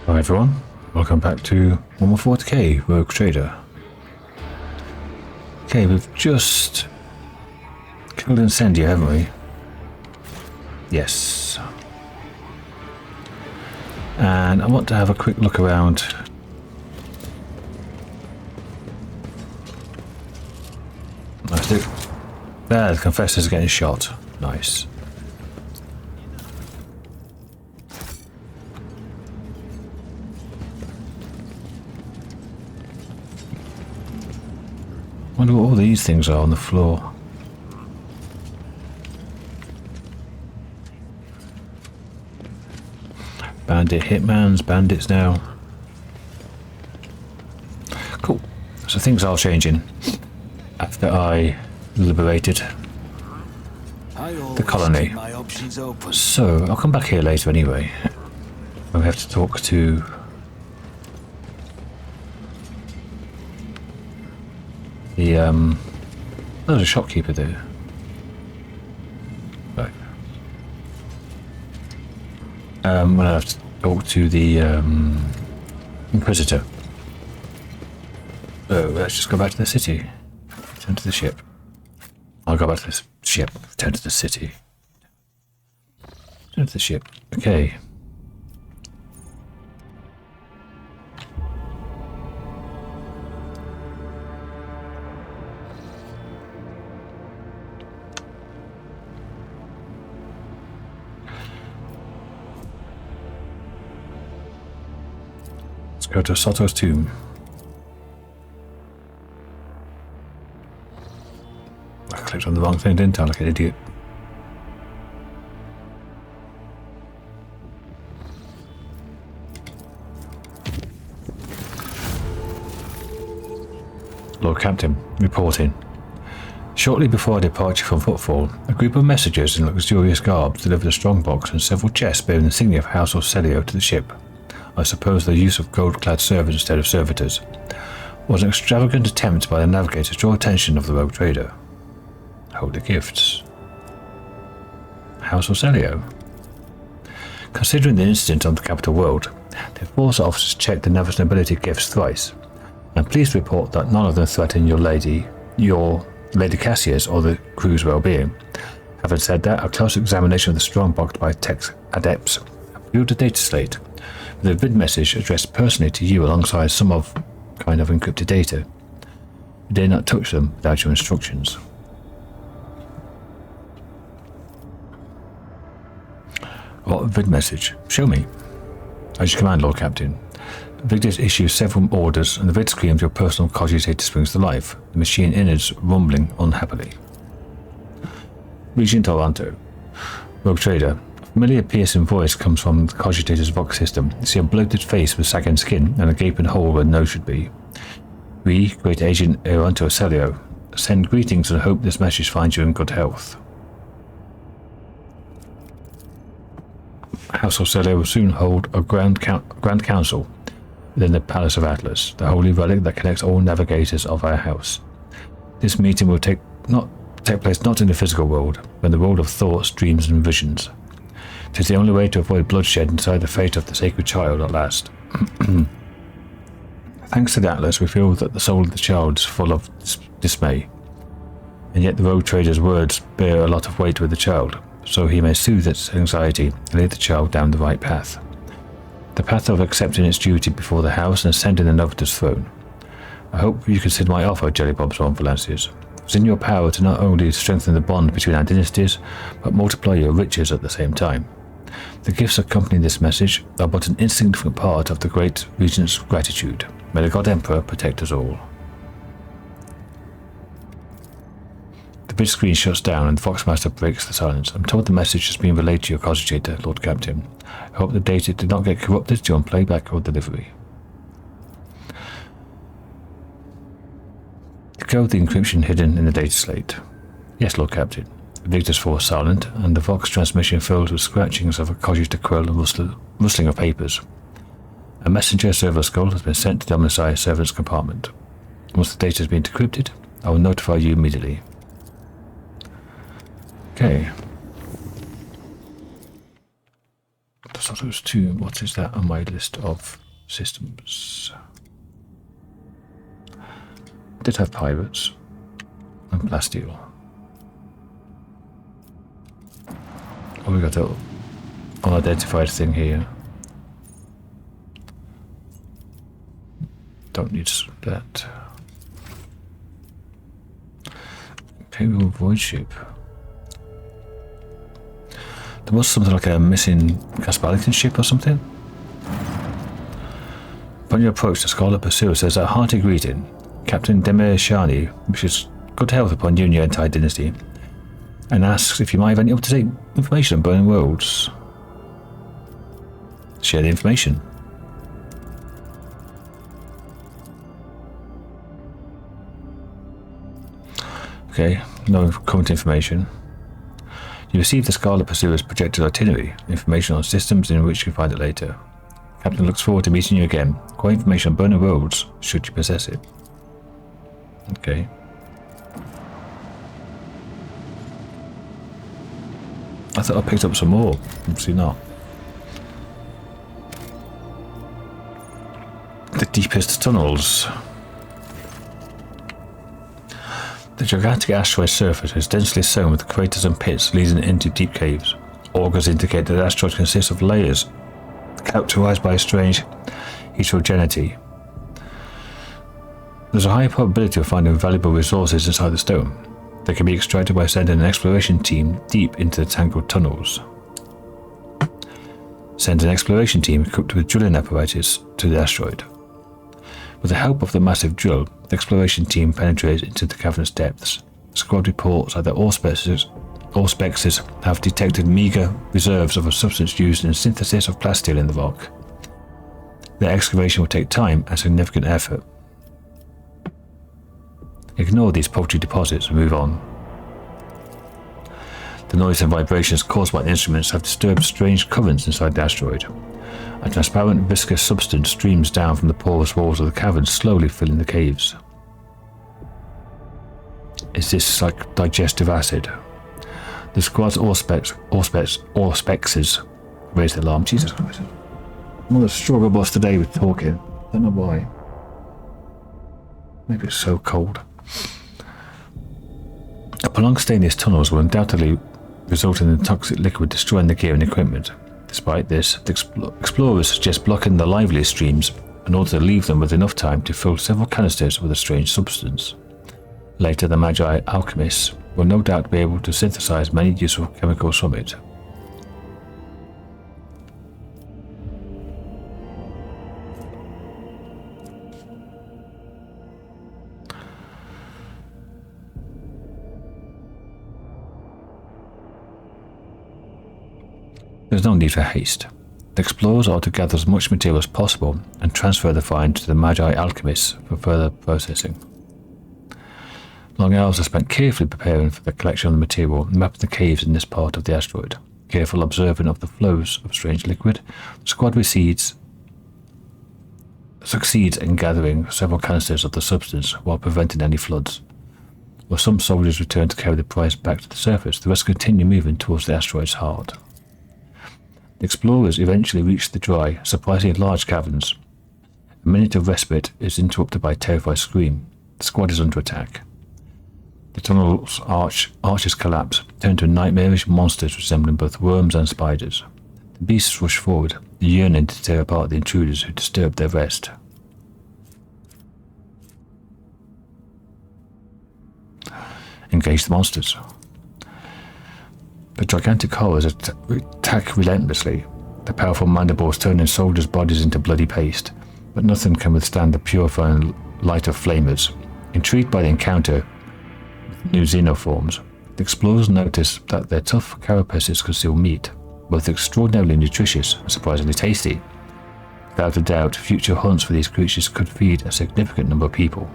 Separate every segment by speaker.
Speaker 1: Hi everyone, welcome back to WH40k Rogue Trader. Okay, we've just killed Incendio, haven't we? Yes. And I want to have a quick look around. Nice. There, the confessor's getting shot. Nice. Wonder what all these things are on the floor. Bandit hitmans, bandits now. Cool. So things are changing after I liberated the colony. So I'll come back here later anyway. We have to talk to the there's a shopkeeper there. Right. We'll have to talk to the Inquisitor. So let's just go back to the city. Return to the ship. I'll go back to the ship. Return to the city. Return to the ship. Okay. Let's go to Soto's tomb. I clicked on the wrong thing, didn't I, like an idiot? Lord Captain, reporting. Shortly before our departure from Footfall, a group of messengers in luxurious garbs delivered a strongbox and several chests bearing the insignia of House Orsellio to the ship. I suppose the use of gold-clad servants instead of servitors was an extravagant attempt by the navigator to draw attention of the rogue trader. Holy gifts. House Orsellio. Considering the incident on the capital world, the force officers checked the Navis nobility gifts thrice. I'm pleased to report that none of them threaten your Lady Cassius or the crew's well-being. Having said that, a close examination of the strongbox by tech adepts revealed a data slate with a vid message addressed personally to you alongside some kind of encrypted data. You dare not touch them without your instructions. What vid message? Show me. As you command, Lord Captain. Victus issues several orders, and the vid screams your personal cogitator springs to life, the machine innards rumbling unhappily. Region Toronto. Rogue Trader. A familiar piercing voice comes from the cogitator's vox system. You see a bloated face with sagging skin and a gaping hole where nose should be. We, Great Agent Koronus Orsellio, send greetings and hope this message finds you in good health. House Orsellio will soon hold a Grand Council within the Palace of Atlas, the holy relic that connects all navigators of our house. This meeting will take place not in the physical world, but in the world of thoughts, dreams, and visions. It is the only way to avoid bloodshed and decide the fate of the sacred child at last. Thanks to the Atlas, we feel that the soul of the child is full of dismay, and yet the rogue trader's words bear a lot of weight with the child, so he may soothe its anxiety and lead the child down the right path. The path of accepting its duty before the house and ascending the Novator's throne. I hope you consider my offer, Jellybob's on Valancius. It's in your power to not only strengthen the bond between our dynasties, but multiply your riches at the same time. The gifts accompanying this message are but an insignificant part of the great Regent's gratitude. May the God Emperor protect us all. The bridge screen shuts down and the Foxmaster breaks the silence. I'm told the message has been relayed to your cogitator, Lord Captain. I hope the data did not get corrupted during playback or delivery. Decode the encryption hidden in the data slate. Yes, Lord Captain. The Victor's force silent, and the Vox transmission filled with scratchings of a cogitator quill and rustling of papers. A messenger server skull has been sent to the Omnisci servant's compartment. Once the data has been decrypted, I will notify you immediately. Okay. I thought it was 2. What is that on my list of systems? I did have pirates and plasteel. Oh, we got an unidentified thing here. Don't need that. Imperium voidship. There was something like a missing Caspalican ship or something. Upon your approach, the Scarlet Pursuer says a hearty greeting. Captain Demirshani wishes good health upon you and your entire dynasty, and asks if you might have any up-to-date information on Burning Worlds. Share the information. Okay, no current information. You receive the Scarlet Pursuer's projected itinerary, information on systems in which you find it later. Captain looks forward to meeting you again. Quite information on Burning Worlds, should you possess it. Okay. I thought I picked up some more. Obviously not. The deepest tunnels. The gigantic asteroid surface is densely sown with craters and pits leading into deep caves. Augurs indicate that the asteroid consists of layers characterized by a strange heterogeneity. There's a high probability of finding valuable resources inside the stone. They can be extracted by sending an exploration team deep into the tangled tunnels. Send an exploration team equipped with drilling apparatus to the asteroid. With the help of the massive drill, the exploration team penetrates into the cavernous depths. The squad reports that the Auspexes have detected meager reserves of a substance used in the synthesis of plasteel in the rock. Their excavation will take time and significant effort. Ignore these paltry deposits and move on. The noise and vibrations caused by the instruments have disturbed strange currents inside the asteroid. A transparent, viscous substance streams down from the porous walls of the cavern, slowly filling the caves. Is this like digestive acid? The squad's Auspexes raise the alarm. Jesus Christ. I'm on a struggle bus today with talking. I don't know why. Maybe it's so cold. A prolonged stay in these tunnels will undoubtedly result in the toxic liquid destroying the gear and equipment. Despite this, the explorers suggest blocking the liveliest streams in order to leave them with enough time to fill several canisters with a strange substance. Later, the Magi alchemists will no doubt be able to synthesize many useful chemicals from it. There is no need for haste. The explorers are to gather as much material as possible and transfer the find to the Magi alchemists for further processing. Long hours are spent carefully preparing for the collection of the material and mapping the caves in this part of the asteroid. Careful observing of the flows of strange liquid, the squad succeeds in gathering several canisters of the substance while preventing any floods. While some soldiers return to carry the prize back to the surface, the rest continue moving towards the asteroid's heart. The explorers eventually reach the dry, surprisingly large caverns. A minute of respite is interrupted by a terrified scream. The squad is under attack. The tunnel's arches collapse, turn to nightmarish monsters resembling both worms and spiders. The beasts rush forward, yearning to tear apart the intruders who disturb their rest. Engage the monsters. The gigantic horrors attack relentlessly. The powerful mandibles turning soldiers' bodies into bloody paste, but nothing can withstand the purifying light of flamers. Intrigued by the encounter with new xenoforms, the explorers notice that their tough carapaces conceal meat, both extraordinarily nutritious and surprisingly tasty. Without a doubt, future hunts for these creatures could feed a significant number of people.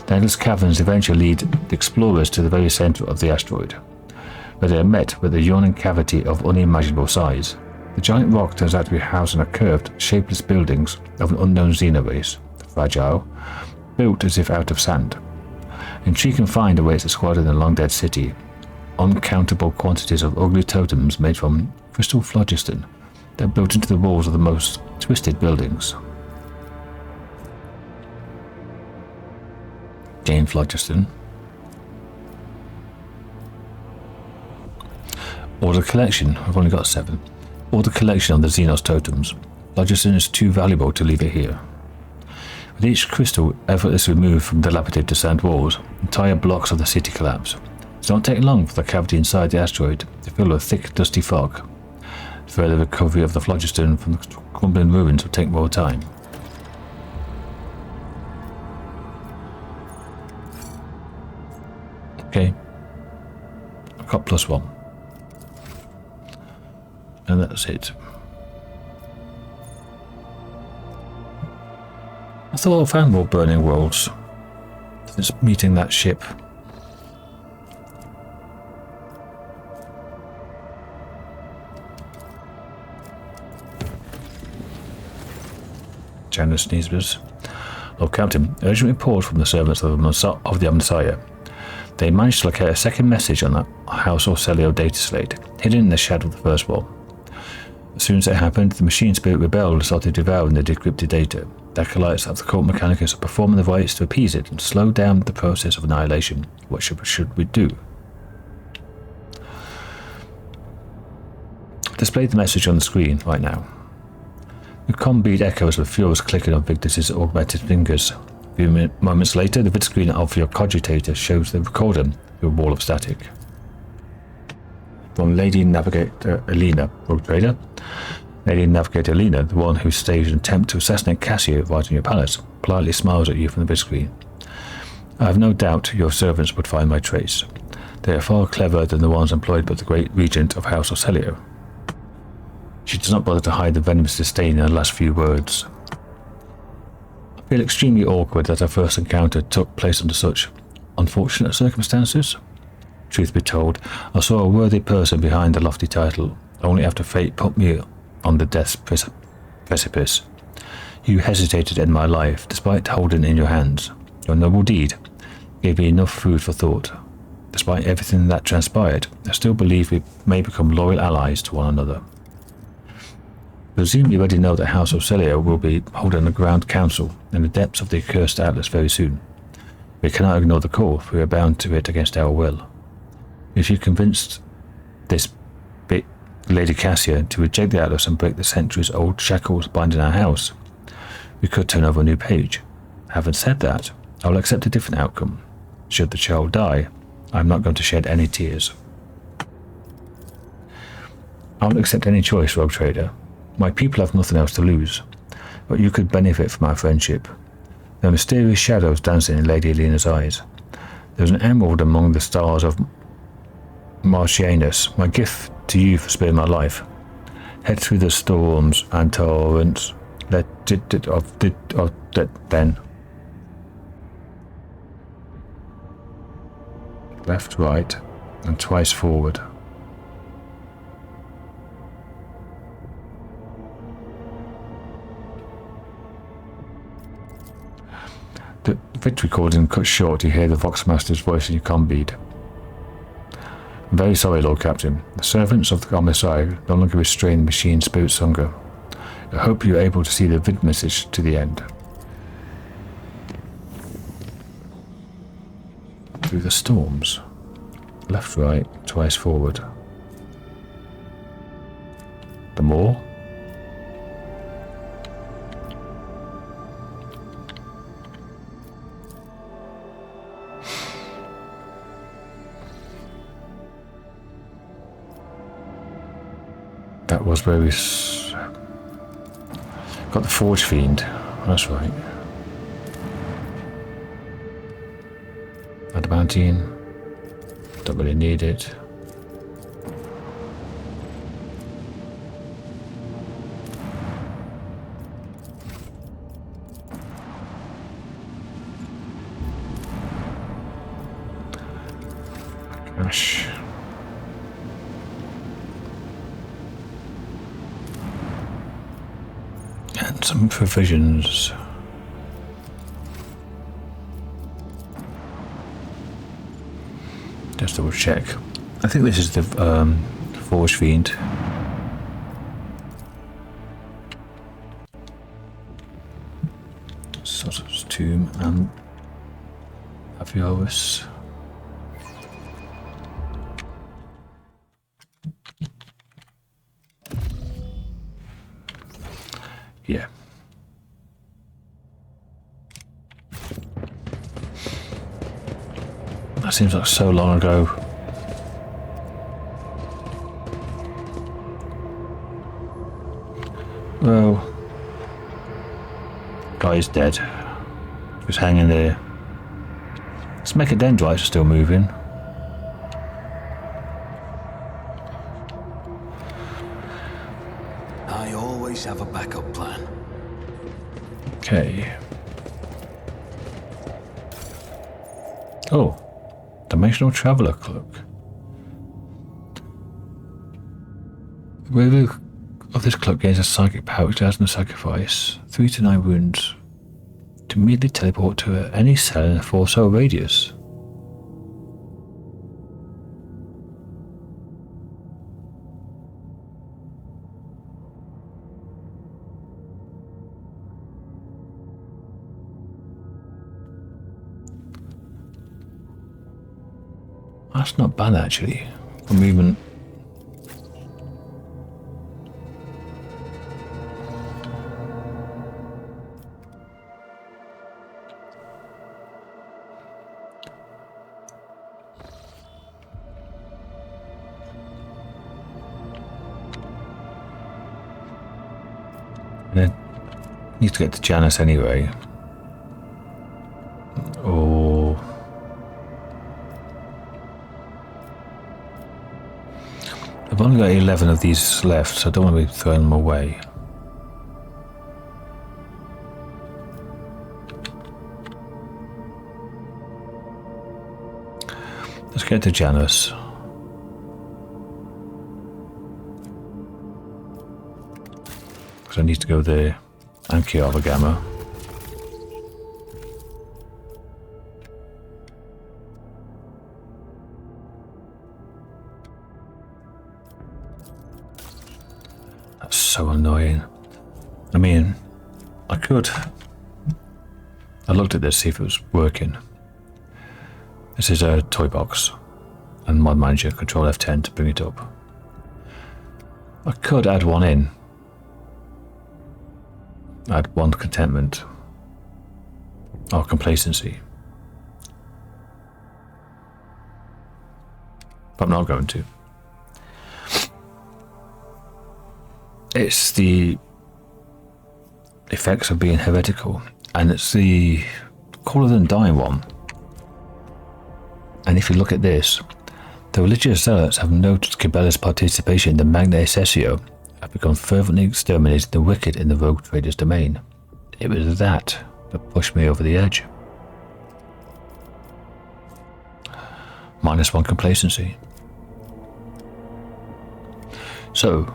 Speaker 1: The endless caverns eventually lead the explorers to the very center of the asteroid, where they are met with a yawning cavity of unimaginable size. The giant rock turns out to be housing a curved, shapeless buildings of an unknown xenorace, fragile, built as if out of sand. Intriguing find awaits the squad in the long-dead city. Uncountable quantities of ugly totems made from crystal phlogiston. They're built into the walls of the most twisted buildings. Gain phlogiston. Order collection. I've only got 7. Order collection on the Xenos totems. Phlogiston is too valuable to leave it here. With each crystal effortlessly removed from dilapidated to sand walls, entire blocks of the city collapse. It does not take long for the cavity inside the asteroid to fill with thick, dusty fog. Further recovery of the phlogiston from the crumbling ruins will take more time. Okay. I've got +1. And that's it. I thought I found more burning worlds since meeting that ship. Genestealers. Oh, Captain, urgent report from the servants of the Messiah. They managed to locate a second message on that House Orsellio data slate, hidden in the shadow of the first one. As soon as it happened, the machine spirit rebelled and started devouring the decrypted data. The acolytes of the cult mechanicus are performing the rites to appease it and slow down the process of annihilation. What should we do? Display the message on the screen right now. The comm bead echoes with furious clicking of Victus's augmented fingers. A few moments later, the vid screen of your cogitator shows the recorder through a wall of static. From Lady Navigator Elena, Rogue Trader. Lady Navigator Elena, the one who staged an attempt to assassinate Cassio right in your palace, politely smiles at you from the vid screen. I have no doubt your servants would find my trace. They are far cleverer than the ones employed by the great regent of House Orsellio. She does not bother to hide the venomous disdain in her last few words. I feel extremely awkward that our first encounter took place under such unfortunate circumstances. Truth be told, I saw a worthy person behind the lofty title, only after fate put me on the death's precipice. You hesitated in my life, despite holding it in your hands. Your noble deed gave me enough food for thought. Despite everything that transpired, I still believe we may become loyal allies to one another. I presume you already know that House Orsellio will be holding a ground council in the depths of the accursed Atlas very soon. We cannot ignore the call, for we are bound to it against our will. If you convinced this bit Lady Cassia to reject the Atlas and break the centuries-old shackles binding our house, we could turn over a new page. Having said that, I will accept a different outcome. Should the child die, I am not going to shed any tears. I will accept any choice, Rogue Trader. My people have nothing else to lose, but you could benefit from our friendship. There are mysterious shadows dancing in Lady Elena's eyes. There is an emerald among the stars of Martianus, my gift to you for sparing my life. Head through the storms and torrents. Then. Left, right, and twice forward. The vid recording cut short. You hear the Voxmaster's voice in your comm bead. I'm very sorry, Lord Captain. The servants of the Messiah no longer restrain the machine spirit's hunger. I hope you're able to see the vid message to the end. Through the storms. Left, right, twice forward. The more? That was where we got the Forge Fiend. That's right. Adamantine. Don't really need it. Cash. And some provisions. Just double check. I think this is the Forge Fiend. Sotos tomb and Aviorus. Yeah. That seems like so long ago. Well, guy's dead. Just hanging there. His mechadendrites are still moving.
Speaker 2: I always have a backup plan.
Speaker 1: Okay. Oh, Dimensional Traveler Cloak. The wearer of this cloak gains a psychic power which adds no sacrifice. 3 to 9 wounds. To immediately teleport to any cell in a 4-cell radius. That's not bad actually. For movement. I need to get to Janus anyway. Or I've only got 11 of these left, so I don't want to be throwing them away. Let's get to Janus. Because I need to go there and cure the gamma. That's so annoying. I mean, I could. I looked at this to see if it was working. This is a toy box, and Mod Manager, Control F10 to bring it up. I could add one in. Add 1 contentment or complacency, but I'm not going to. It's the effects of being heretical, and it's the cooler than dying one. And if you look at this, the religious zealots have noted Cabela's participation in the Magna Orsellio have become fervently exterminating the wicked in the rogue trader's domain. It was that pushed me over the edge. -1 complacency. So,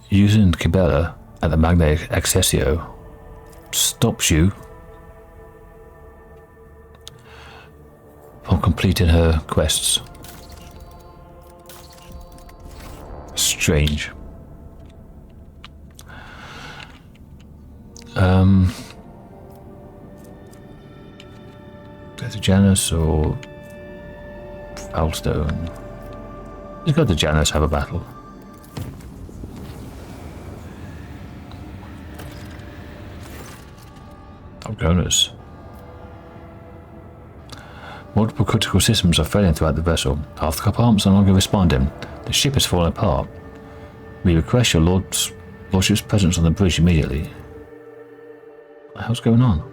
Speaker 1: using Cabela at the Magna Orsellio stops you from completing her quests. Strange. Go to Janus or Foulstone. Let's go to Janus, have a battle. Koronus. Multiple critical systems are failing throughout the vessel. Half the compartments are no longer responding. The ship is falling apart. We request your lordship's presence on the bridge immediately. What the hell's going on?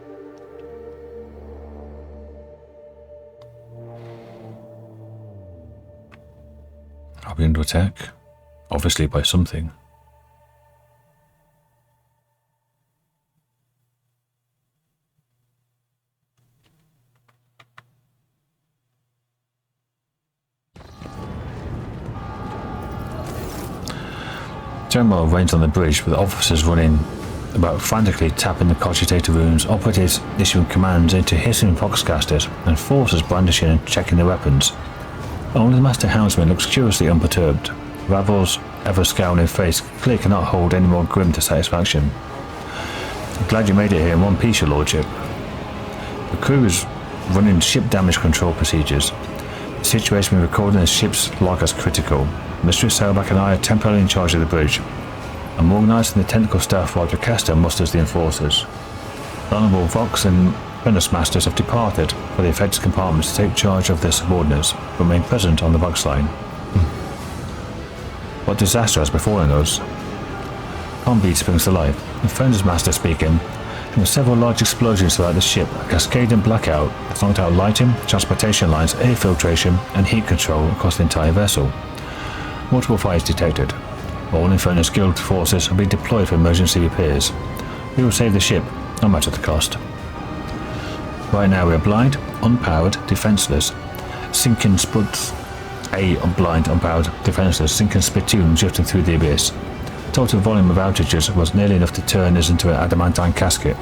Speaker 1: Are we under attack? Obviously by something. Turmoil reigns on the bridge, with officers running about frantically tapping the cogitator rooms, operatives issuing commands into hissing foxcasters, and forces brandishing and checking their weapons. Only the master helmsman looks curiously unperturbed. Ravel's ever-scowling face clearly cannot hold any more grim dissatisfaction. I'm glad you made it here in one piece, your lordship. The crew is running ship damage control procedures. The situation we're recording the ship's log as critical. Mistress Sailback and I are temporarily in charge of the bridge. I'm organising the technical staff while Jocasta musters the enforcers. The Honourable Vox and Furnace Masters have departed for the affected compartments to take charge of their subordinates, but remain present on the box line. What disaster has befallen us? Combeat springs to life. The Furnace Master speaking. There were several large explosions throughout the ship, a cascading blackout that knocked out lighting, transportation lines, air filtration, and heat control across the entire vessel. Multiple fires detected. All Infernus Guild forces have been deployed for emergency repairs. We will save the ship, no matter the cost. Right now we are blind, unpowered, defenseless, sinking spuds. Blind, unpowered, defenseless, sinking spittoon drifting through the abyss. The total volume of outages was nearly enough to turn us into an adamantine casket.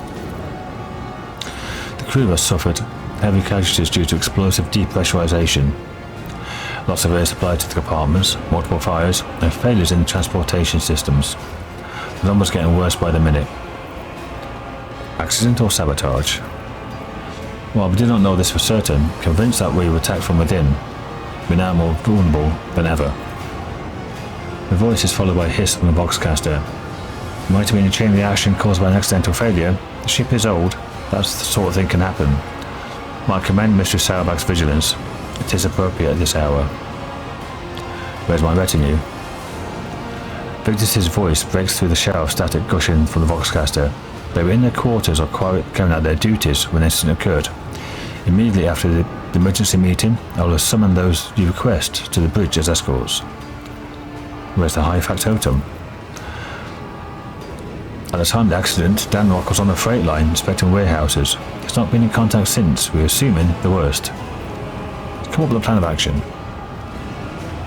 Speaker 1: The crew has suffered heavy casualties due to explosive depressurization. Loss of air supply to the compartments, multiple fires, and failures in the transportation systems. The numbers getting worse by the minute. Accident or sabotage? While we did not know this for certain, convinced that we were attacked from within, we're now more vulnerable than ever. The voice is followed by a hiss from the boxcaster. It might have been a chain reaction caused by an accidental failure. The ship is old. That's the sort of thing can happen. I commend Mistress Sailback's vigilance. It is appropriate at this hour. Where's my retinue? Victus's voice breaks through the shower of static gushing from the voxcaster. They were in their quarters or carrying out their duties when the incident occurred. Immediately after the emergency meeting, I will summon those you request to the bridge as escorts. Where's the high factotum? At the time of the accident, Danrock was on a freight line inspecting warehouses. He's not been in contact since. We're assuming the worst. Come up with a plan of action.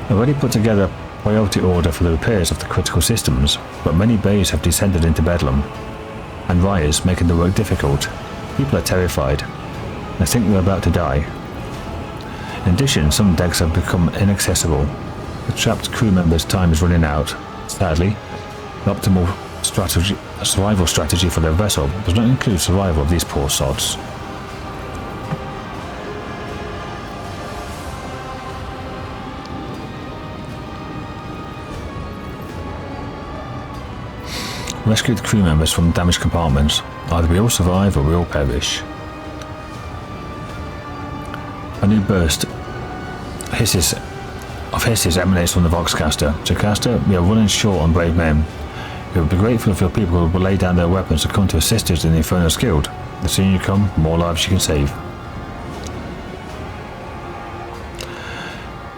Speaker 1: I've already put together a priority order for the repairs of the critical systems, but many bays have descended into bedlam, and riots making the work difficult. People are terrified. They think they're about to die. In addition, some decks have become inaccessible. The trapped crew members' time is running out. Sadly, the optimal survival strategy for their vessel does not include survival of these poor sods. Rescue the crew members from damaged compartments. Either we all survive or we all perish. A new burst of hisses emanates from the voxcaster. Jocasta, we are running short on brave men. We would be grateful if your people would lay down their weapons to come to assist us in the Infernus Guild. The sooner you come, the more lives you can save.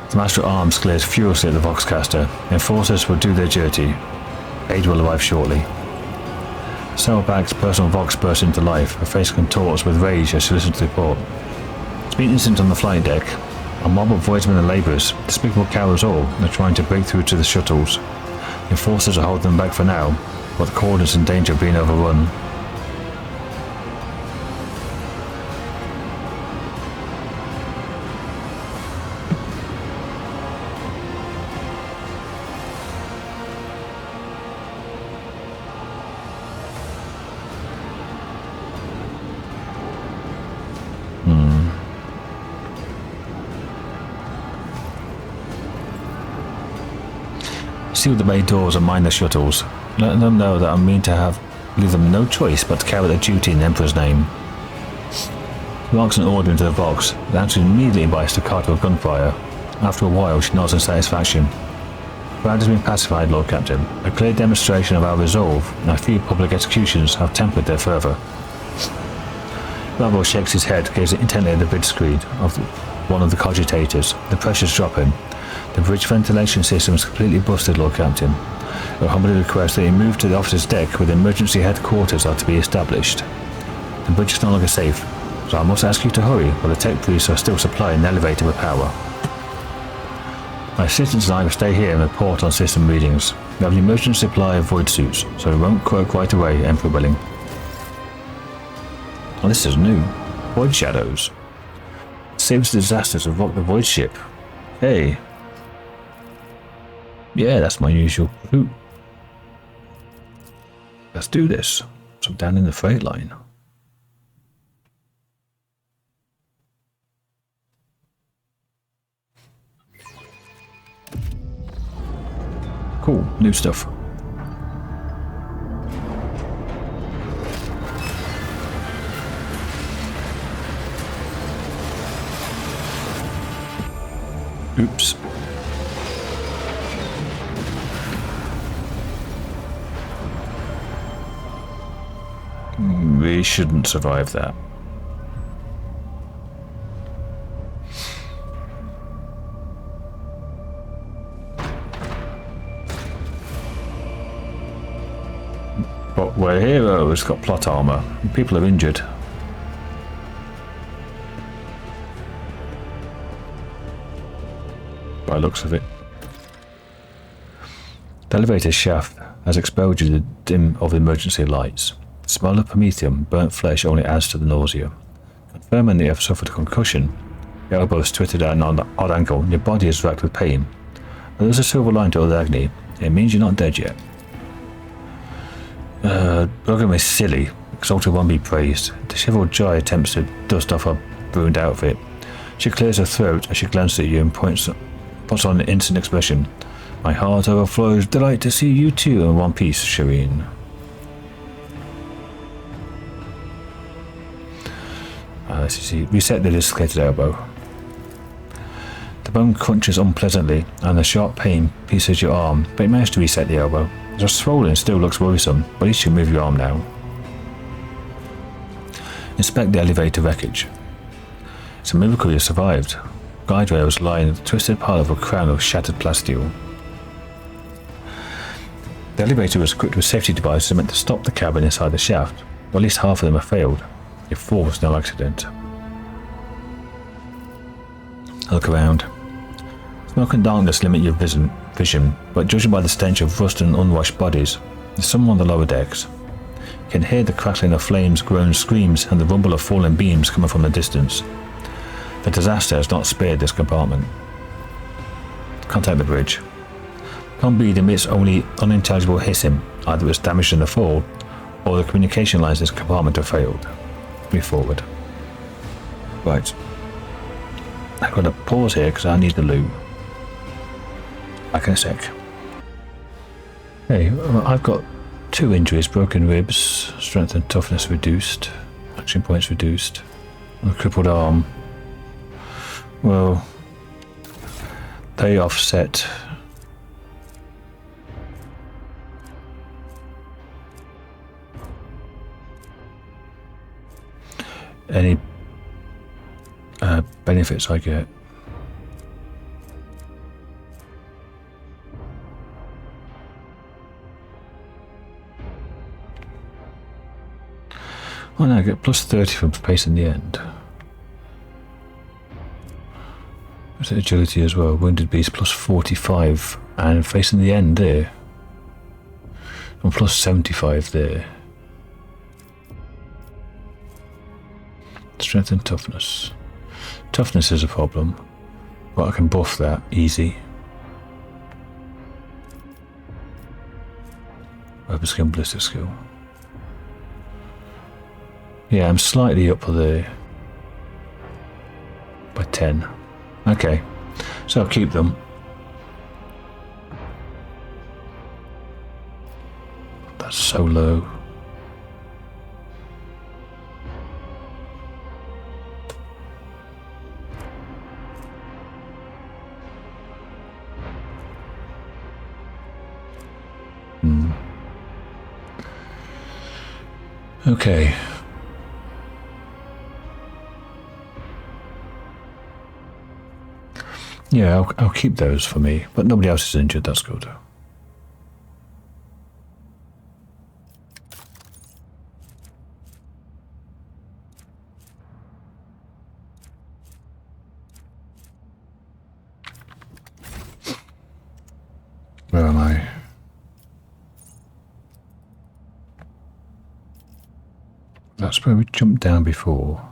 Speaker 1: The Master at Arms glares furiously at the voxcaster. The enforcers will do their duty. Aid will arrive shortly. Sailback's personal vox bursts into life. Her face contorts with rage as she listens to the report. It's been an incident on the flight deck. A mob of voidsmen and labourers, despicable cowards all, are trying to break through to the shuttles. The enforcers are holding them back for now, but the Koronus is in danger of being overrun. Seal the bay doors and mind the shuttles. Let them know that I mean to leave them no choice but to carry out their duty in the Emperor's name. He marks an order into the box. The answer immediately by a staccato of gunfire. After a while, she nods in satisfaction. The crowd has been pacified, Lord Captain. A clear demonstration of our resolve, and a few public executions have tempered their fervour. Bravo shakes his head, gazing intently at the bridge screen of one of the cogitators. The pressure's dropping. The bridge ventilation system is completely busted, Lord Captain. I humbly request that you move to the officer's deck where the emergency headquarters are to be established. The bridge is no longer safe, so I must ask you to hurry while the tech priests are still supplying the elevator with power. My assistants and I will stay here and report on system readings. We have an emergency supply of void suits, so we won't quirk right away, Emperor willing. Oh, this is new. Void shadows. Saves disasters of rock the void ship. Hey. Yeah, that's my usual route. Let's do this. So down in the freight line. Cool, new stuff. Oops. We shouldn't survive that. But we're heroes, got plot armor. People are injured. By the looks of it. The elevator shaft has exposed you to the dim of emergency lights. The smell of promethium, burnt flesh, only adds to the nausea. Confirming that you have suffered a concussion, your elbow is twisted at an odd angle, and your body is racked with pain. But there's a silver line to all the agony. It means you're not dead yet. Logan is silly. Exalted One be praised. Disheveled Joy attempts to dust off her ruined outfit. She clears her throat as she glances at you and puts on an instant expression. My heart overflows. Delight to see you too in one piece, Shireen. Let's see. Reset the dislocated elbow. The bone crunches unpleasantly, and the sharp pain pierces your arm, but you manage to reset the elbow. The swollen still looks worrisome, but at least you move your arm now. Inspect the elevator wreckage. It's a miracle you survived. Guide rails lie in the twisted part of a crown of shattered plasteel. The elevator was equipped with safety devices meant to stop the cabin inside the shaft, but at least half of them have failed. If 4 was no accident. Look around. Smoke and darkness limit your vision, but judging by the stench of rust and unwashed bodies, there's someone on the lower decks. You can hear the crackling of flames, groans, screams, and the rumble of falling beams coming from the distance. The disaster has not spared this compartment. Contact the bridge. Combead emits only unintelligible hissing, either it was damaged in the fall, or the communication lines in this compartment have failed. Move forward. Right. I've got to pause here because I need the loot. Back in a sec. Hey, I've got 2 injuries, broken ribs, strength and toughness reduced, action points reduced, and a crippled arm. Well, they offset. Any benefits I get. Oh no, I get plus 30 from facing the end. There's agility as well. Wounded beast plus 45 and facing the end there. And plus 75 there. Strength and toughness. Toughness is a problem, but I can buff that easy. Weapon skill, ballistic skill. Yeah, I'm slightly up there. By 10. Okay, so I'll keep them. That's so low. Okay. Yeah, I'll keep those for me, but nobody else is injured, that's good. Where am I? That's where we jumped down before.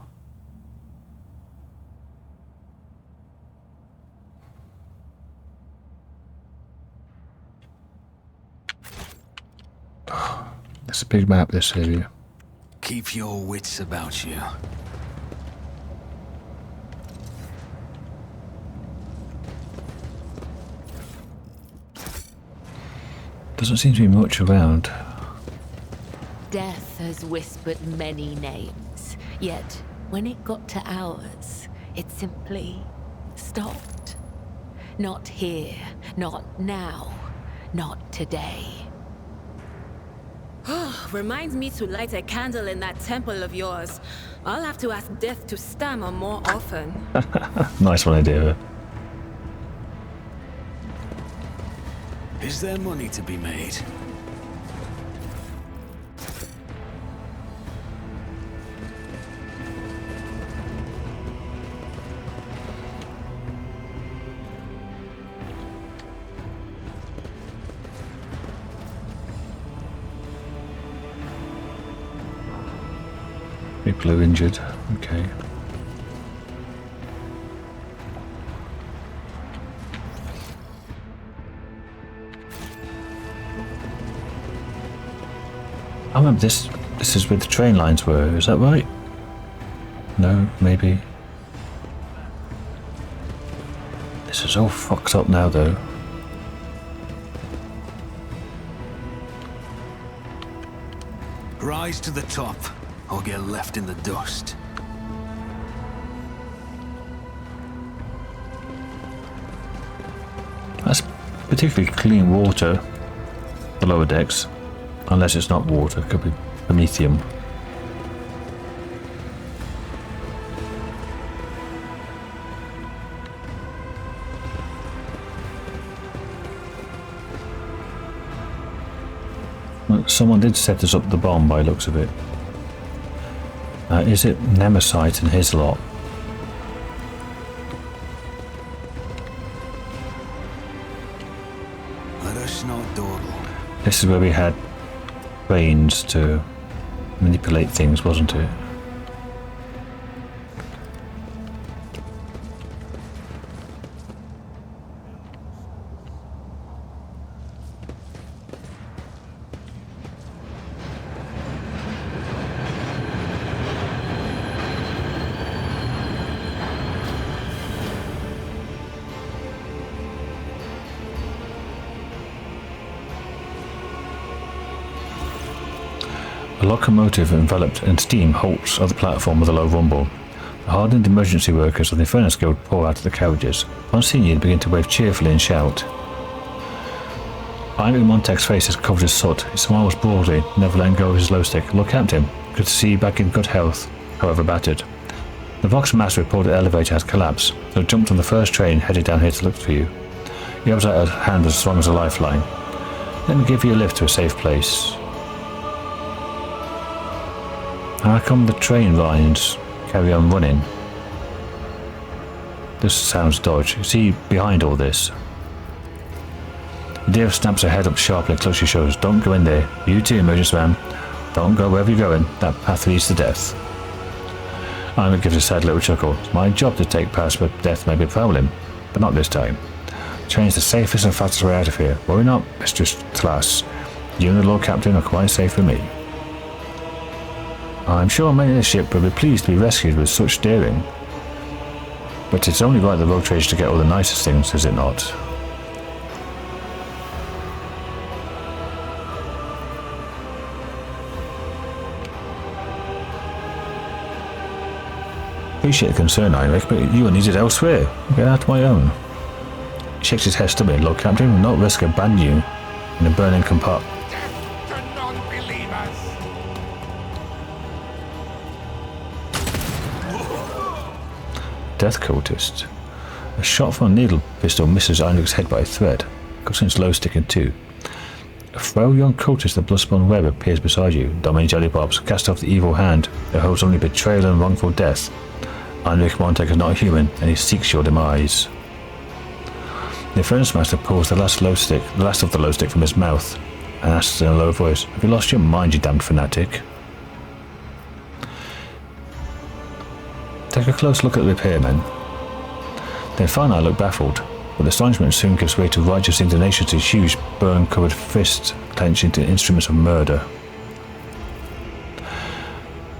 Speaker 1: It's a big map, this area.
Speaker 2: Keep your wits about you.
Speaker 1: Doesn't seem to be much around.
Speaker 3: Death has whispered many names, yet when it got to ours, it simply stopped. Not here, not now, not today.
Speaker 4: Reminds me to light a candle in that temple of yours. I'll have to ask Death to stammer more often.
Speaker 1: Nice one idea.
Speaker 2: Is there money to be made?
Speaker 1: People are injured. Okay. I remember this is where the train lines were, is that right? No, maybe. This is all fucked up now though.
Speaker 2: Rise to the top, or get left in the dust.
Speaker 1: That's particularly clean water, the lower decks. Unless it's not water, it could be promethium. Well, someone did set us up the bomb by the looks of it. Is it Nemesite and his lot?
Speaker 2: Let us not dawdle.
Speaker 1: This is where we had brains to manipulate things, wasn't it? A locomotive enveloped in steam halts at the platform with a low rumble. The hardened emergency workers of the Furnace Guild pour out of the carriages. On seeing you, they begin to wave cheerfully and shout. Heinrich Montek's face is covered in soot. He smiles broadly, never letting go of his glow stick. Look at him. Good to see you back in good health, however battered. The Vox Master reported the elevator has collapsed, so jumped on the first train headed down here to look for you. He holds out a hand as strong as a lifeline. Let me give you a lift to a safe place. How come the train lines carry on running? This sounds dodgy. Is he behind all this? The deer snaps her head up sharply and clutches your shoulders. Don't go in there. You too, emergency man. Don't go wherever you're going. That path leads to death. Anna gives a sad little chuckle. It's my job to take paths where death may be prowling, but not this time. The train's the safest and fastest way out of here. Worry not, Mistress Class. You and the Lord Captain are quite safe with me. I'm sure many in the ship will be pleased to be rescued with such daring. But it's only right the road traders to get all the nicest things, is it not? Appreciate the concern, Heinrich, but you are needed elsewhere. Get out of my own. He shakes his head stubbornly. Lord Captain will not risk abandoning you in a burning compartment. Death cultist. A shot from a needle pistol misses Heinrich's head by a thread, cutting its low stick in two. A frail young cultist, the blood-spawn web, appears beside you. Dominic Jellypops, cast off the evil hand that holds only betrayal and wrongful death. Heinrich Montek is not a human, and he seeks your demise. The Furnace Master pulls the last of the low stick from his mouth, and asks in a low voice, "Have you lost your mind, you damned fanatic?" Take a close look at the repairmen. Then Farnai look baffled, but astonishment soon gives way to righteous indignation as his huge, burn-covered fists clench into instruments of murder.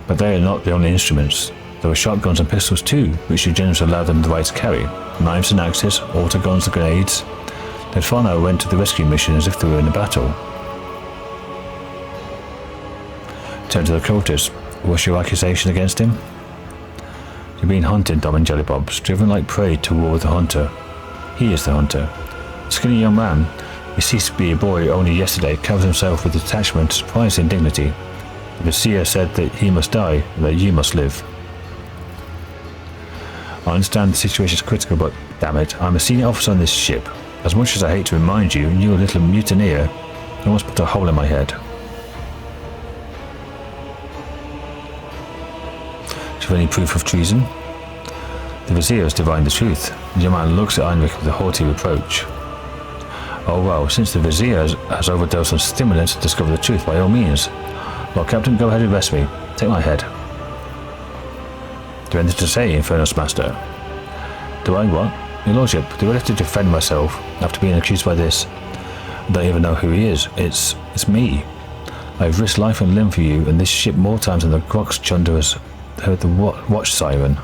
Speaker 1: But they are not the only instruments. There were shotguns and pistols too, which the generals allowed them the right to carry. Knives and axes, autoguns and grenades. Then Fono went to the rescue mission as if they were in a battle. Turn to the cultist. What's your accusation against him? You're being hunted, Dom and Jellybobs, driven like prey toward the hunter. He is the hunter. Skinny young man, he ceased to be a boy only yesterday, covers himself with detachment, surprising dignity. The Vizier said that he must die, and that you must live. I understand the situation is critical, but damn it, I'm a senior officer on this ship. As much as I hate to remind you, you're a little mutineer. You almost put a hole in my head. Do you have any proof of treason? The Vizier has divined the truth. The young man looks at Heinrich with a haughty reproach. Oh well, since the Vizier has overdosed on stimulants to discover the truth, by all means. Well, Captain, go ahead and arrest me. Take my head. Do you have anything to say, Infernus Master? Do I what? Your Lordship, do I have to defend myself after being accused by this? I don't even know who he is. It's me. I've risked life and limb for you and this ship more times than the Grox Chunder has heard the watch siren.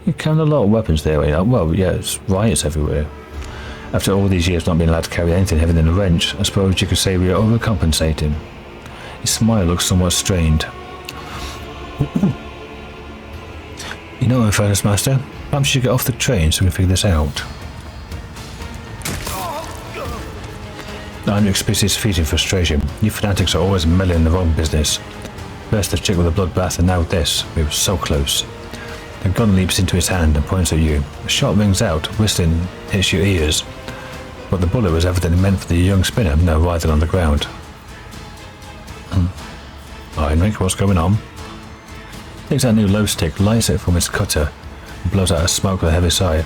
Speaker 1: You carry a lot of weapons there, you know? Well, yeah, it's riots everywhere. After all these years not being allowed to carry anything heavier than a wrench, I suppose you could say we are overcompensating. His smile looks somewhat strained. You know, Infernus Master, perhaps you should get off the train so we can figure this out. Heinrich spits his feet in frustration. You fanatics are always meddling in the wrong business. First the chick with the bloodbath and now this. We were so close. The gun leaps into his hand and points at you. A shot rings out, whistling, hits your ears. But the bullet was evidently meant for the young spinner, now writhing on the ground. Heinrich, what's going on? Takes out a new low stick, lights it from his cutter, and blows out a smoke with a heavy sigh.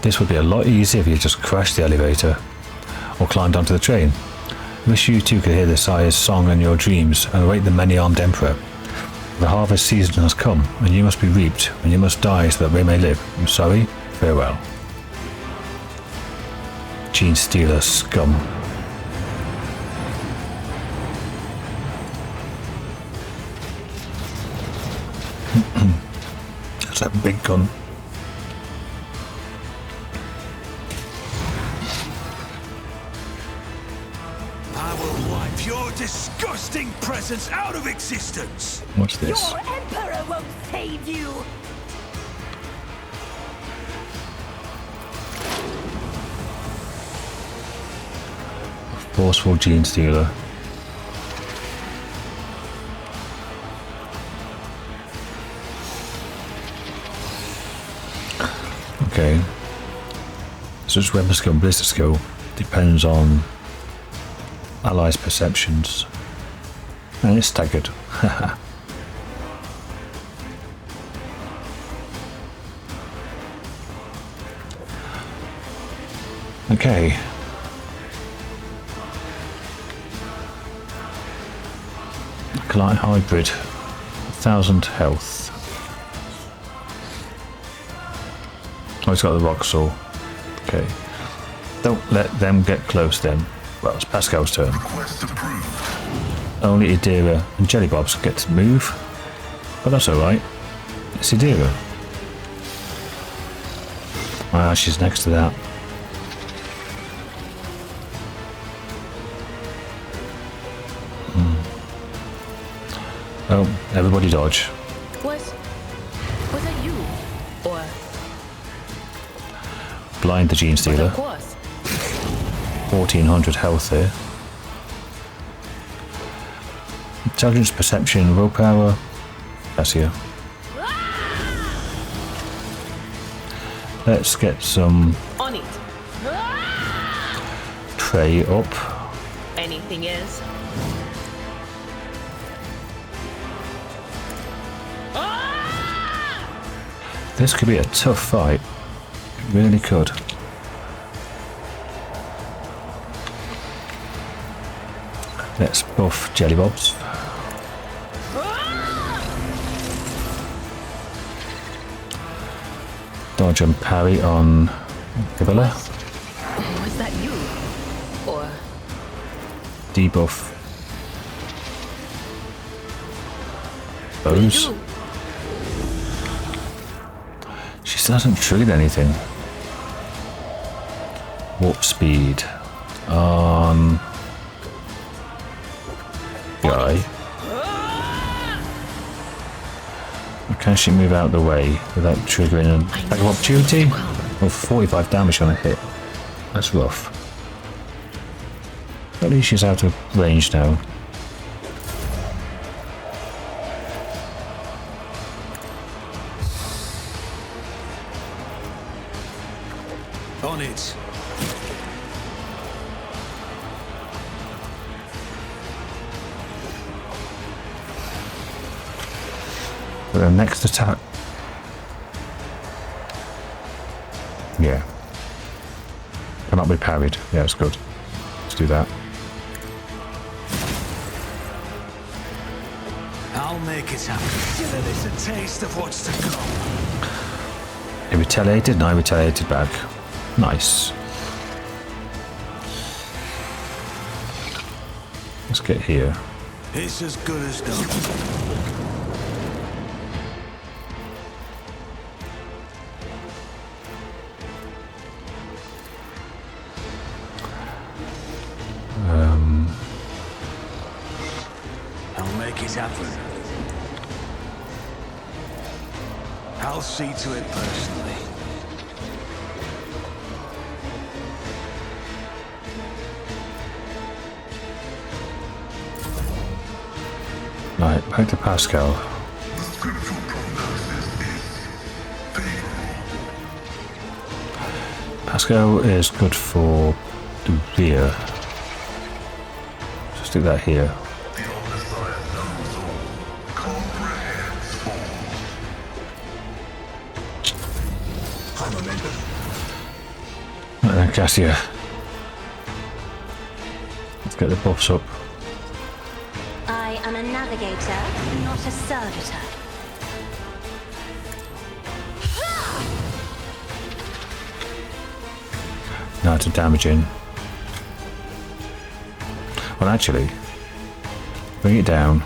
Speaker 1: This would be a lot easier if you just crashed the elevator, or climbed onto the train. I wish you too could hear the sigh's song in your dreams, and await the many-armed emperor. The harvest season has come, and you must be reaped, and you must die so that we may live. I'm sorry, farewell. Genestealer scum. That's that big gun.
Speaker 2: I will wipe your disgusting presence out of existence.
Speaker 1: What's this?
Speaker 3: Your emperor won't save you!
Speaker 1: Forceful genestealer. Okay. So it's weapon skill and ballistic skill. Depends on allies' perceptions. And it's staggered. Okay. Light hybrid, 1000 health. Oh, he's got the rock saw. Okay. Don't let them get close then. Well, it's Pascal's turn. Only Idira and Jellybobs get to move. But that's alright. It's Idira. Ah, she's next to that. Oh, everybody dodge.
Speaker 4: Was it you? Or
Speaker 1: Blind the Genestealer.
Speaker 4: of course.
Speaker 1: 1400 health here. Intelligence, perception, willpower. That's here. Let's get some
Speaker 4: On it.
Speaker 1: tray up.
Speaker 4: Anything is.
Speaker 1: This could be a tough fight. It really could. Let's buff Jellybobs. Dodge and parry on Gabella.
Speaker 4: Was that you? Or
Speaker 1: debuff those. She still hasn't triggered anything. Warp speed on guy. Can she move out of the way without triggering an attack of opportunity? Or 45 damage on a hit. That's rough. At least she's out of range now.
Speaker 2: On it.
Speaker 1: For the next attack. Yeah. Cannot be parried. Yeah, it's good. Let's do that.
Speaker 2: I'll make it happen. Give this a taste of what's to come.
Speaker 1: He retaliated and I retaliated back. Nice. Let's get here.
Speaker 2: It's as good as done. I'll make it happen. I'll see to it personally.
Speaker 1: Right, back to Pascal. Pascal is good for the rear. So stick that here. Right then, Cassia. Let's get the buffs up.
Speaker 5: I am a navigator, not a servitor.
Speaker 1: Now to damaging. Well, actually, bring it down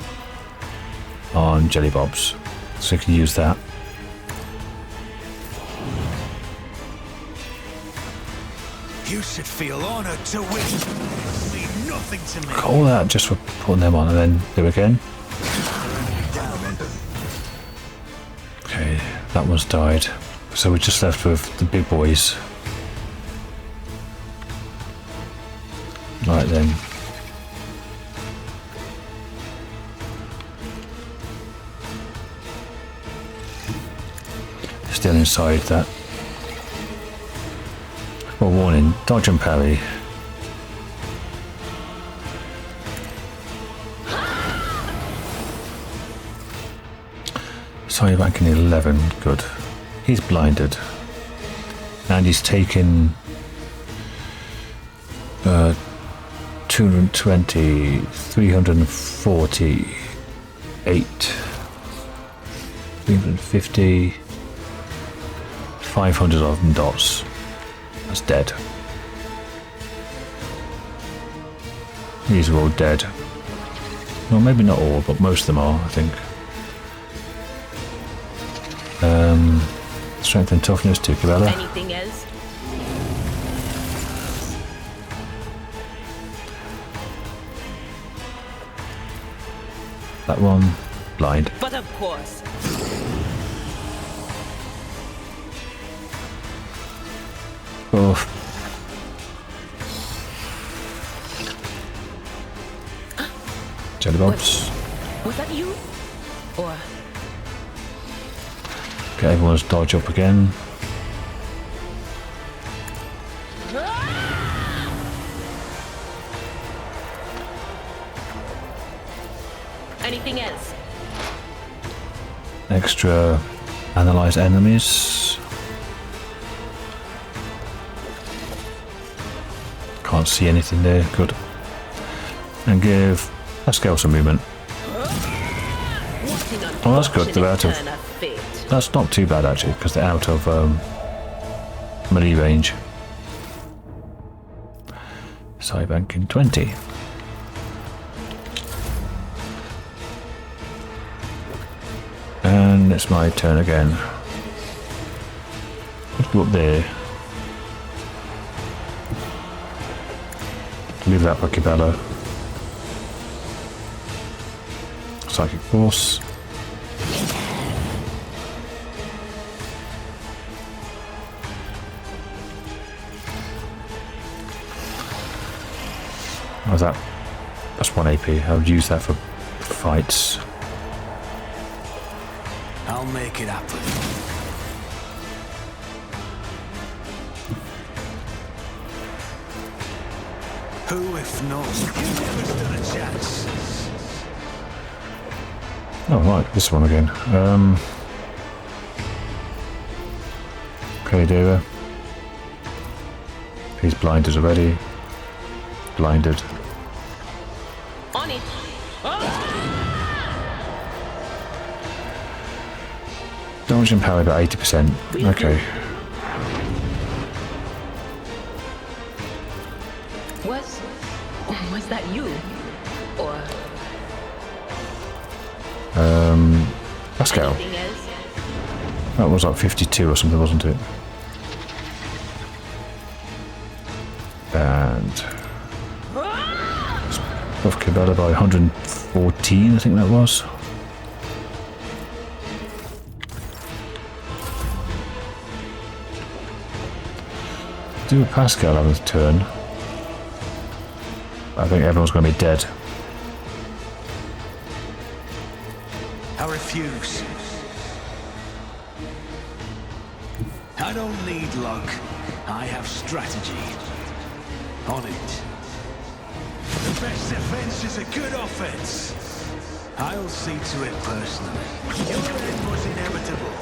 Speaker 1: on Jelly Bobs, so you can use that.
Speaker 2: You should feel honored to win. Mean nothing to me.
Speaker 1: All that just for putting them on, and then do it again. Okay, that one's died. So we're just left with the big boys. Right then. Still inside that. Well, warning, dodge and parry. Sorry, ranking 11, good. He's blinded. And he's taken 220, 348, 350, 500 of them dots. That's dead. These are all dead. Well, maybe not all, but most of them are, I think. Strength and toughness to Cabela.
Speaker 4: Anything else?
Speaker 1: That one, blind.
Speaker 4: But of course.
Speaker 1: Oh. Jelly Bobs.
Speaker 4: Was that you? Or
Speaker 1: Get everyone's dodge up again.
Speaker 4: anything else?
Speaker 1: Extra analyze enemies. Can't see anything there. Good. And give Pascal some movement. Oh, that's good. They're out of. That's not too bad actually, because they're out of melee range. Side banking 20. it's my turn again. Let's go up there. Leave that Pokebella. Psychic Force. How's that? That's 1 AP. I would use that for fights.
Speaker 2: I'll make it happen. Who if not? You never stood a chance.
Speaker 1: Oh right, this one again. Okay, Deva. He's blinded already. Blinded.
Speaker 4: On it.
Speaker 1: Dodge and power about 80%. Okay.
Speaker 4: Was that you? Or
Speaker 1: Pascal.
Speaker 4: anything else?
Speaker 1: That was like 52 or something, wasn't it? And buff Cabela by 114, I think that was. Do a Pascal on his turn. I think everyone's going to be dead.
Speaker 2: I refuse. I don't need luck. I have strategy. On it. The best defense is a good offense. I'll see to it personally. Your end was inevitable.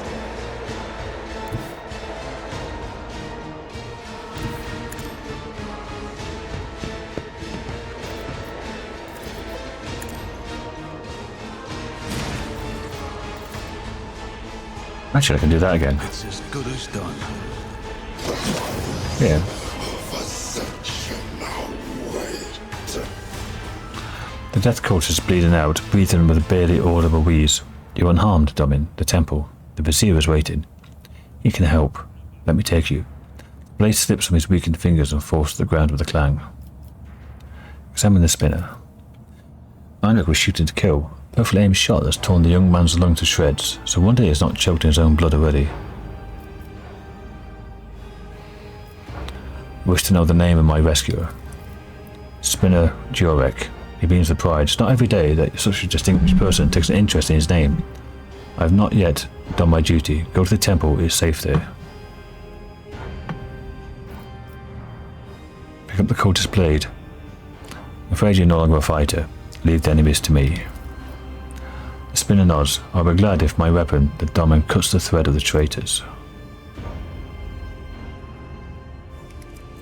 Speaker 1: Actually, I can do that again.
Speaker 2: It's as good as done.
Speaker 1: Yeah. The death corpse is bleeding out, breathing with a barely audible wheeze. You're unharmed, Domin. The temple. The vizier is waiting. He can help. Let me take you. The blade slips from his weakened fingers and falls to the ground with a clang. Examine the spinner. Einrich was shooting to kill. Perfectly aimed shot that's torn the young man's lung to shreds, so one day he's not choked in his own blood already. Wish to know the name of my rescuer. Spinner Jurek. He beams with pride. It's not every day that such a distinguished person takes an interest in his name. I have not yet done my duty. Go to the temple, it is safe there. Pick up the cultist blade. I'm afraid you're no longer a fighter. Leave the enemies to me. The spinner nods. I'll be glad if my weapon, the Domin, cuts the thread of the traitors.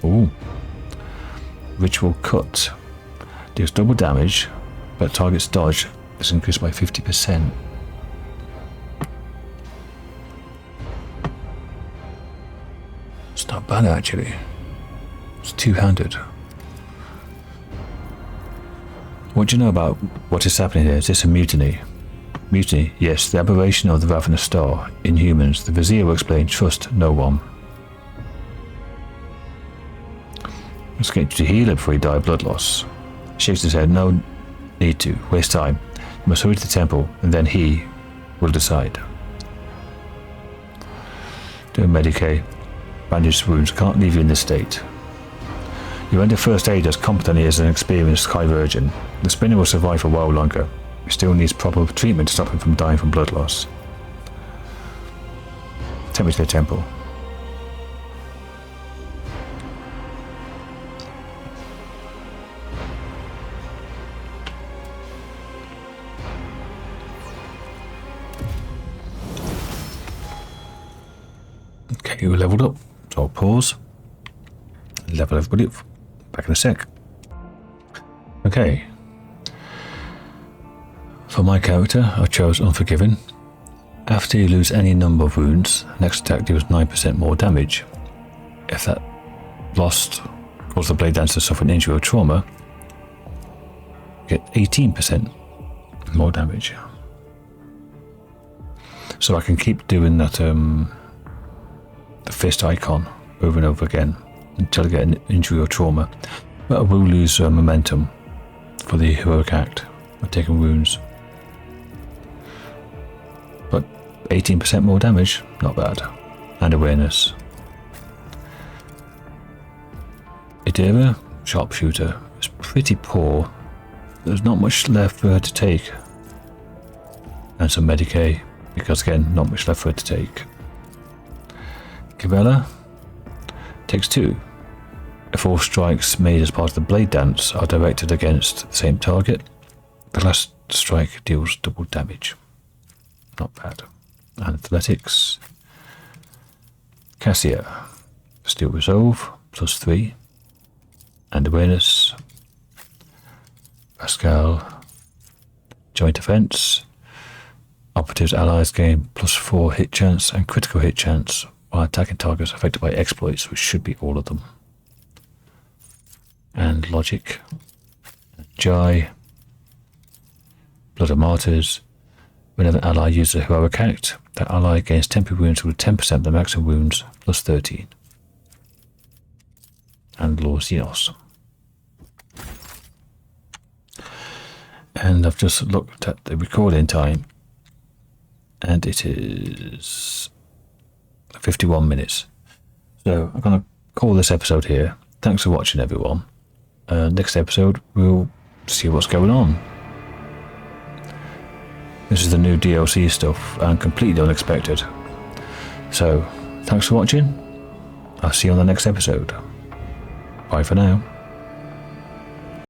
Speaker 1: Ooh. Ritual cut. Deals double damage, but target's dodge is increased by 50%. It's not bad actually. It's two-handed. What do you know about what is happening here? Is this a mutiny? Mutiny, yes, the aberration of the ravenous star. Inhumans, the vizier will explain, trust no one. Let's get you to heal him before he die of blood loss. Shakes his head, no need to, waste time. You must hurry to the temple, and then he will decide. Do a Medicae. Bandaged wounds, can't leave you in this state. You render first aid as competently as an experienced Sky Virgin. The spinner will survive for a while longer. He still needs proper treatment to stop him from dying from blood loss. Take me to the temple. Okay, we leveled up. So I'll pause. Level everybody up. Back in a sec. Okay. For my character, I chose Unforgiven. After you lose any number of wounds, next attack deals 9% more damage. If that lost causes the Bladedancer to suffer an injury or trauma, get 18% more damage. So I can keep doing that the fist icon over and over again until I get an injury or trauma. But I will lose momentum for the heroic act of taking wounds. But 18% more damage, not bad. And awareness. Idira, sharpshooter, is pretty poor. There's not much left for her to take. And some Medicae, because again, not much left for her to take. Cabela takes 2. If all strikes made as part of the blade dance are directed against the same target, the last strike deals double damage. Not bad. And athletics. Cassia, Steel Resolve, +3. And awareness. Pascal, joint offense. Operatives allies gain +4 hit chance and critical hit chance while attacking targets affected by exploits, which should be all of them. And logic. Jai, Blood of Martyrs. Whenever an ally uses a heroic act, that ally gains temporary wounds with 10% of the maximum wounds +13. And Lord Xenos. And I've just looked at the recording time, and it is 51 minutes. So I'm going to call this episode here. Thanks for watching, everyone. Next episode, we'll see what's going on. This is the new DLC stuff, and completely unexpected. So, thanks for watching. I'll see you on the next episode. Bye for now.